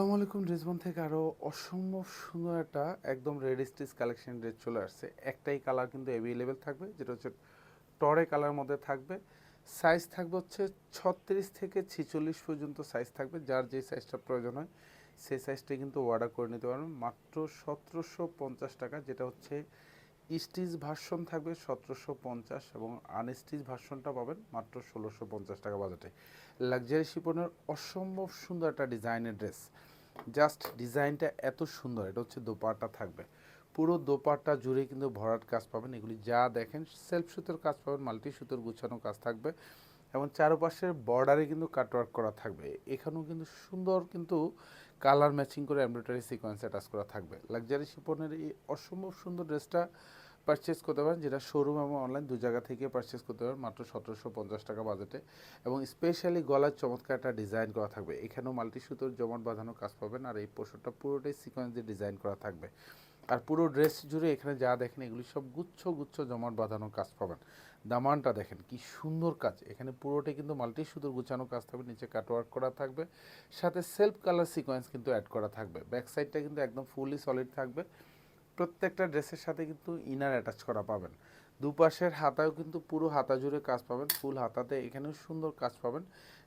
আসসালামু আলাইকুম। ড্রেসবন থেকে আরও অসম্ভব সুন্দর একটা একদম রেডি স্টিচ কালেকশন ড্রেস চলে আসছে। একটাই কালার কিন্তু অ্যাভেলেবেল থাকবে, যেটা হচ্ছে টরে কালার মধ্যে থাকবে। সাইজ থাকবে হচ্ছে 36 থেকে 46 পর্যন্ত সাইজ থাকবে। যার যে সাইজটা প্রয়োজন হয় সেই সাইজটা কিন্তু অর্ডার করে নিতে পারবেন মাত্র 1750 টাকা। যেটা হচ্ছে স্টিচ ভার্সন থাকবে 1750 এবং আনস্টিচ ভার্সনটা পাবেন মাত্র 1650 টাকা বাজেটে। লাক্সারি শিপনের অসম্ভব সুন্দর একটা ডিজাইনের ড্রেস। জাস্ট ডিজাইনটা এত সুন্দর। এটা হচ্ছে দোপাট্টা থাকবে, পুরো দোপাট্টা জুড়ে কিন্তু ভরাট কাজ পাবেন। এগুলি যা দেখেন সেলফ সুতোর কাজ পাবেন, মাল্টি সুতোর গুছানো কাজ থাকবে এবং চারপাশের বর্ডারে কিন্তু কাটওয়ার্ক করা থাকবে। এখানেও কিন্তু সুন্দর কিন্তু কালার ম্যাচিং করে এমব্রয়ডারি সিকোয়েন্স অ্যাটাচ করা থাকবে। লাক্সারি শিপনের এই অসম্ভব সুন্দর ড্রেসটা পারচেস করতে পারেন, যেটা শোরুম এবং অনলাইন দু জায়গা থেকে পারচেস করতে পারেন মাত্র 1750 টাকা বাজেটে। এবং স্পেশালি গলার চমৎকার একটা ডিজাইন করা থাকবে। এখানেও মাল্টি সুতোর জমাট বাঁধানো কাজ পাবেন আর এই পোশাকটা পুরোটাই সিকোয়েন্স দিয়ে ডিজাইন করা থাকবে। আর পুরো ড্রেস জুড়ে এখানে যা দেখেন এগুলি সব গুচ্ছ গুচ্ছ জমাট বাঁধানো কাজ পাবেন। দামানটা দেখেন কি সুন্দর কাজ। এখানে পুরোটাই কিন্তু মাল্টি সুতোর গুছানো কাজ থাকবে, নিচে কাটওয়ার্ক করা থাকবে, সাথে সেলফ কালার সিকোয়েন্স কিন্তু অ্যাড করা থাকবে। ব্যাক সাইডটা কিন্তু একদম ফুলি সলিড থাকবে। প্রত্যেকটা ড্রেসের সাথে কিন্তু ইনার অ্যাটাচ করা পাবেন। দুপাশের হাতায়ও কিন্তু পুরো হাতা জুড়ে কাজ পাবেন, ফুল হাতাতে এখানেও সুন্দর কাজ পাবেন,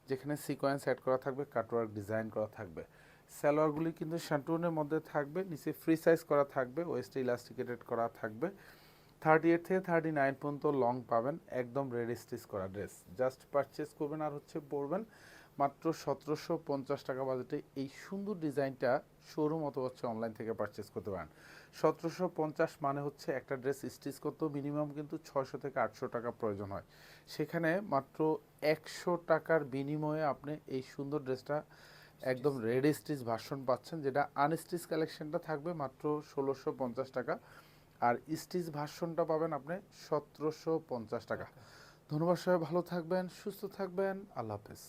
যেখানে সিকোয়েন্স অ্যাড করা থাকবে, কাটওয়ার্ক ডিজাইন করা থাকবে। সালোয়ারগুলি কিন্তু শান্টুনের মধ্যে থাকবে, নিচে ফ্রি সাইজ করা থাকবে, ওয়েস্টে ইলাস্টিকেটেড করা থাকবে। 38 থেকে 39 পর্যন্ত লং পাবেন, একদম রেডি স্টিচ করা ড্রেস। জাস্ট পারচেস করবেন আর হচ্ছে পরবেন মাত্র 1750 টাকা বাজেটে। এই সুন্দর ডিজাইনটা শোরুম অথবা হচ্ছে অনলাইন থেকে পারচেস করতে পারেন। 1750 মানে হচ্ছে একটা ড্রেস স্টিচ করতেও মিনিমাম কিন্তু 600 থেকে 800 টাকা প্রয়োজন হয়। সেখানে মাত্র 100 টাকার বিনিময়ে আপনি এই সুন্দর ড্রেসটা একদম রেডি স্টিচ ভার্সন পাচ্ছেন, যেটা আনস্টিচ কালেকশনটা থাকবে মাত্র 1650 টাকা। আর স্টিচ ভার্সনটা পাবেন আপনি 1750 টাকা। ধন্যবাদ, সবাই ভালো থাকবেন, সুস্থ থাকবেন, আল্লাহ হাফেজ।